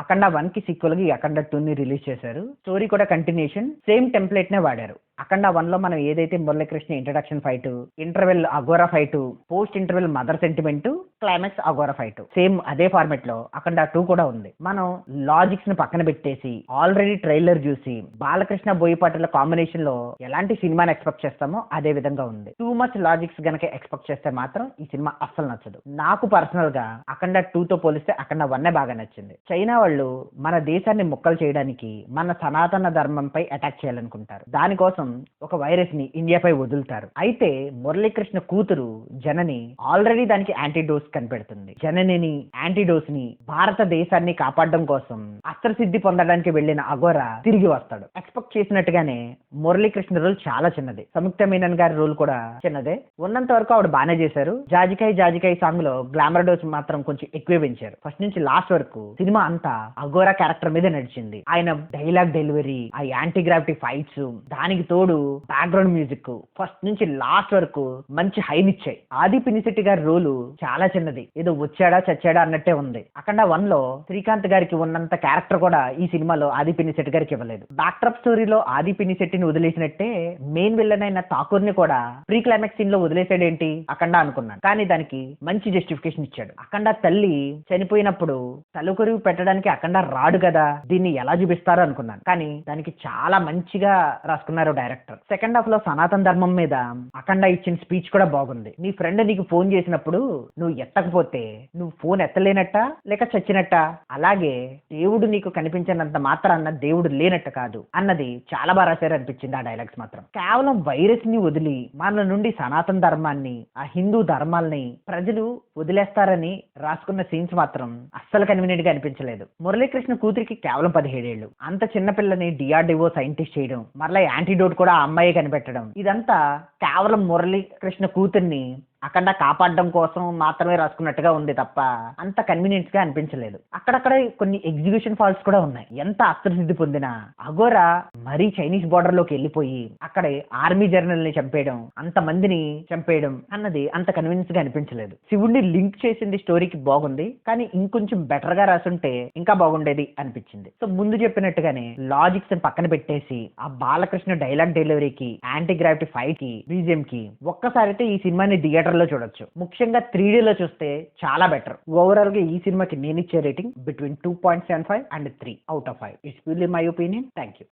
అఖండ 1 కి సీక్వెల్ గా ఈ అఖండ 2 ని రిలీజ్ చేశారు. స్టోరీ కూడా కంటిన్యూషన్, సేమ్ టెంప్లెట్ నే వాడారు. అఖండ 1 లో మనం ఏదైతే Muralikrishna introduction fight, interval Aghora fight, post interval mother sentiment, climax Aghora fight, same అదే ఫార్మెట్ లో అఖండ 2 కూడా ఉంది. మనం లాజిక్స్ ని పక్కన పెట్టేసి ఆల్రెడీ ట్రైలర్ చూసి బాలకృష్ణ బోయపాటిల కాంబినేషన్ లో ఎలాంటి సినిమాని ఎక్స్పెక్ట్ చేస్తామో అదే విధంగా ఉంది. టూ మచ్ లాజిక్స్ గనక ఎక్స్పెక్ట్ చేస్తే మాత్రం ఈ సినిమా అస్సలు నచ్చదు. నాకు పర్సనల్ గా అఖండ 2 తో పోలిస్తే అఖండ 1 బాగా నచ్చింది. చైనా వాళ్ళు మన దేశాన్ని ముక్కలు చేయడానికి మన సనాతన ధర్మంపై అటాక్ చేయాలనుకుంటారు. దానికోసం ఒక వైరస్ ని ఇండియాపై వదులుతారు. అయితే మురళీకృష్ణ కూతురు జనని ఆల్రెడీ దానికి యాంటీడోస్ కనిపెడుతుంది. జననిని, యాంటీడోస్ ని, భారతదేశాన్ని కాపాడడం కోసం అస్త్రసిద్ధి పొందడానికి వెళ్లిన అఘోరా తిరిగి వస్తాడు. ఎక్స్పెక్ట్ చేసినట్టుగానే మురళీకృష్ణ రోల్ చాలా చిన్నది, సంయుక్త మీనన్ గారి రోల్ కూడా చిన్నదే. ఉన్నంత వరకు ఆవిడ బాగానే చేశారు. జాజికాయ్ జాజికాయ్ సాంగ్ లో గ్లామర్ డోస్ మాత్రం కొంచెం ఎక్కువే పెంచారు. ఫస్ట్ నుంచి లాస్ట్ వరకు సినిమా అంతా అఘోరా క్యారెక్టర్ మీద నడిచింది. ఆయన డైలాగ్ డెలివరీ, ఆ యాంటీ గ్రావిటీ ఫైట్స్, దానికి తోడు బ్యాక్గ్రౌండ్ మ్యూజిక్ ఫస్ట్ నుంచి లాస్ట్ వరకు మంచి హైనిచ్చాయి. ఆది పినిశెట్టి గారి రోలు చాలా చిన్నది, ఏదో వచ్చాడా చచ్చాడా అన్నట్టే ఉంది. అఖండ 1 లో శ్రీకాంత్ గారికి ఉన్నంత క్యారెక్టర్ కూడా ఈ సినిమాలో ఆది పినిశెట్టి గారికి ఇవ్వలేదు. బ్యాక్ట్రాప్ స్టోరీలో ఆది పినిశెట్టిని వదిలేసినట్టే మెయిన్ విల్లన్ అయిన ఠాకూర్ ని కూడా ప్రీ క్లైమాక్స్ సీన్ లో వదిలేసాడేంటి అఖండ అనుకున్నాను. కానీ దానికి మంచి జస్టిఫికేషన్ ఇచ్చాడు. అఖండ తల్లి చనిపోయినప్పుడు తలకొరివి పెట్టడానికి అఖండ రాడు కదా, దీన్ని ఎలా చూపిస్తారు అనుకున్నాను. కానీ దానికి చాలా మంచిగా రాసుకున్నారు డైరెక్టర్. సెకండ్ హాఫ్ లో సనాతన ధర్మం మీద అఖండ ఇచ్చిన స్పీచ్ కూడా బాగుంది. నీ ఫ్రెండ్ నీకు ఫోన్ చేసినప్పుడు నువ్వు ఎత్తకపోతే నువ్వు ఫోన్ ఎత్తలేనట్ట లేక చచ్చినట్ట, అలాగే దేవుడు నీకు కనిపించినంత మాత్రాన్న దేవుడు లేనట్టు కాదు అన్నది చాలా బాగా రాశారు అనిపించింది. ఆ డైలాగ్స్ మాత్రం కేవలం వైరస్ ని వదిలి మన నుండి సనాతన ధర్మాన్ని, ఆ హిందూ ధర్మాల్ని ప్రజలు వదిలేస్తారని రాసుకున్న సీన్స్ మాత్రం అస్సలు కన్వీనియంట్ గా అనిపించలేదు. మురళీకృష్ణ కూతురికి కేవలం 17 ఏళ్ళు, అంత చిన్న పిల్లని డిఆర్డిఓ సైంటిస్ట్ చేయడం, మరలా యాంటీడోట్ కూడా ఆ అమ్మాయి కనిపెట్టడం, ఇదంతా కేవలం మురళీకృష్ణ కూతుర్ని అఖండ కాపాడడం కోసం మాత్రమే రాసుకున్నట్టుగా ఉంది తప్ప అంత కన్వీనియన్స్ గా అనిపించలేదు. అక్కడక్కడ కొన్ని ఎగ్జిక్యూషన్ ఫాల్ట్స్ కూడా ఉన్నాయి. ఎంత అస్త్రసిద్ధి పొందినా అఘోరా మరీ చైనీస్ బార్డర్ లోకి వెళ్ళిపోయి అక్కడ ఆర్మీ జర్నల్ ని చంపేయడం, అంత మందిని చంపేయడం అన్నది అంత కన్వీనియన్స్ గా అనిపించలేదు. శివుడిని లింక్ చేసింది స్టోరీకి బాగుంది, కానీ ఇంకొంచెం బెటర్ గా రాసుంటే ఇంకా బాగుండేది అనిపించింది. సో ముందు చెప్పినట్టుగానే లాజిక్స్ పక్కన పెట్టేసి ఆ బాలకృష్ణ డైలాగ్ డెలివరీకి, యాంటీ గ్రావిటీ ఫైట్ కి, బీజిఎం కి ఒక్కసారి అయితే ఈ సినిమాని థియేటర్ లో చూడొచ్చు. ముఖ్యంగా 3D లో చూస్తే చాలా బెటర్. ఓవరాల్ గా ఈ సినిమాకి నేను ఇచ్చే rating between 2.75 and 3 out of 5. It's purely my opinion. Thank you.